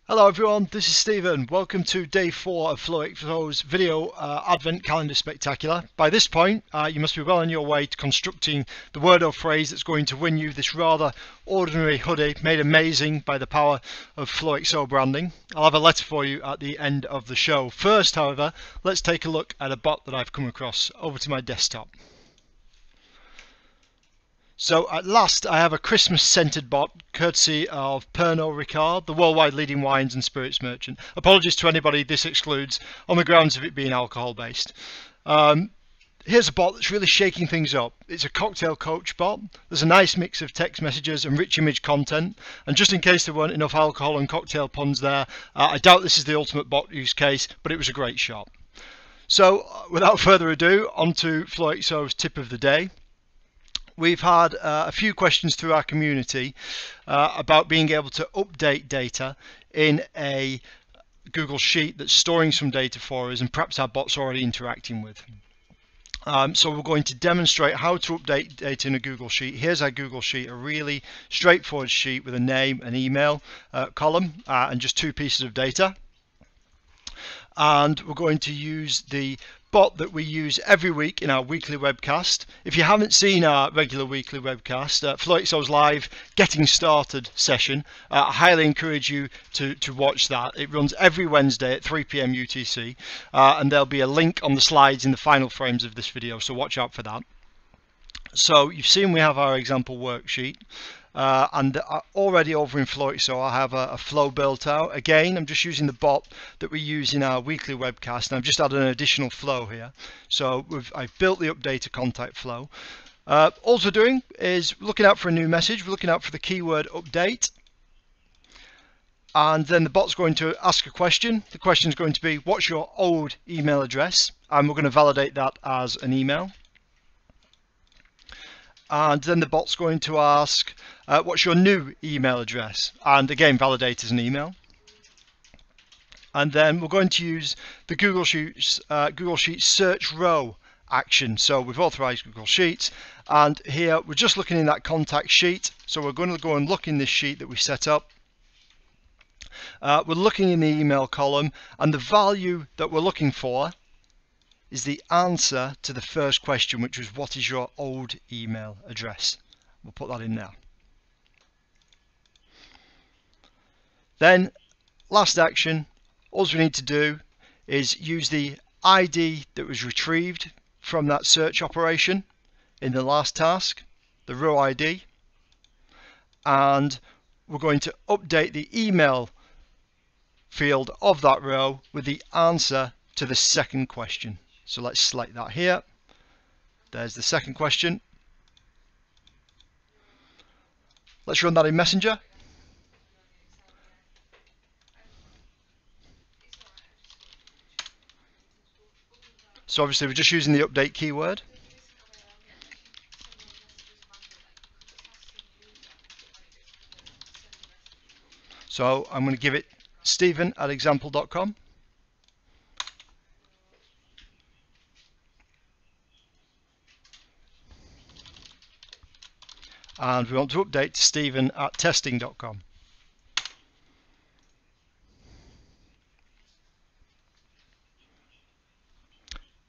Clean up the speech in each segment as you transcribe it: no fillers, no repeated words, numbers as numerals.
Hello everyone, this is Stephen. Welcome to day 4 of Flowxo's video Advent Calendar Spectacular. By this point, you must be well on your way to constructing the word or phrase that's going to win you this rather ordinary hoodie made amazing by the power of Flowxo branding. I'll have a letter for you at the end of the show. First, however, let's take a look at a bot that I've come across. Over to my desktop. So at last I have a Christmas scented bot courtesy of Pernod Ricard, the worldwide leading wines and spirits merchant. Apologies to anybody this excludes on the grounds of it being alcohol based. Here's a bot that's really shaking things up. It's a cocktail coach bot. There's a nice mix of text messages and rich image content. And just in case there weren't enough alcohol and cocktail puns there, I doubt this is the ultimate bot use case, but it was a great shot. So without further ado, on to Flowxo's tip of the day. We've had a few questions through our community about being able to update data in a Google Sheet that's storing some data for us and perhaps our bot's already interacting with. So we're going to demonstrate how to update data in a Google Sheet. Here's our Google Sheet, a really straightforward sheet with a name, an email column and just 2 pieces of data. And we're going to use the bot that we use every week in our weekly webcast. If you haven't seen our regular weekly webcast, Flowxo's live getting started session, I highly encourage you to watch that. It runs every Wednesday at 3 PM UTC, and there'll be a link on the slides in the final frames of this video, so watch out for that. So you've seen we have our example worksheet. And already over in Flowxo I have a flow built out. Again, I'm just using the bot that we use in our weekly webcast, and I've just added an additional flow here. So I've built the updater contact flow. All we're doing is looking out for a new message. We're looking out for the keyword update, and then the bot's going to ask a question. The question is going to be, what's your old email address? And we're going to validate that as an email. And then the bot's going to ask, what's your new email address? And again, validate as an email. And then we're going to use the Google Sheets search row action. So we've authorized Google Sheets, and here we're just looking in that contact sheet. So we're going to go and look in this sheet that we set up. We're looking in the email column, and the value that we're looking for is the answer to the first question, which was, what is your old email address? We'll put that in there. Then last action, all we need to do is use the ID that was retrieved from that search operation in the last task, the row ID, and we're going to update the email field of that row with the answer to the second question. So let's select that here. There's the second question. Let's run that in Messenger. So obviously we're just using the update keyword. So I'm going to give it stephen@example.com. And we want to update to stephen@testing.com.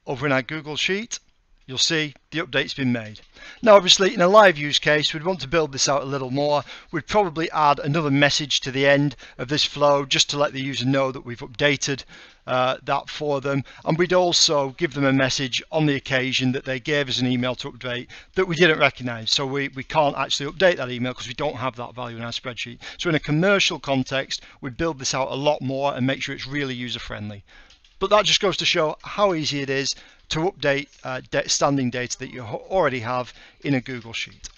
Over in our Google Sheet, you'll see the update's been made. Now obviously in a live use case, we'd want to build this out a little more. We'd probably add another message to the end of this flow just to let the user know that we've updated that for them, and we'd also give them a message on the occasion that they gave us an email to update that we didn't recognize. So we can't actually update that email because we don't have that value in our spreadsheet. So in a commercial context, we'd build this out a lot more and make sure it's really user friendly. But that just goes to show how easy it is to update standing data that you already have in a Google Sheet.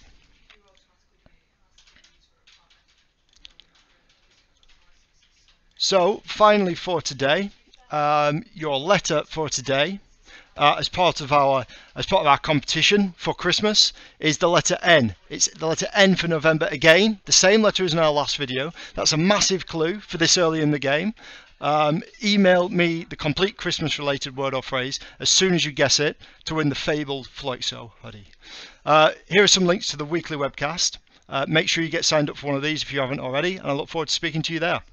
So finally for today, your letter for today, as part of our competition for Christmas, is the letter N. It's the letter N for November again, the same letter as in our last video. That's a massive clue for this early in the game. Email me the complete Christmas related word or phrase as soon as you guess it to win the fabled Flowxo hoodie. Here are some links to the weekly webcast. Make sure you get signed up for one of these if you haven't already, and I look forward to speaking to you there.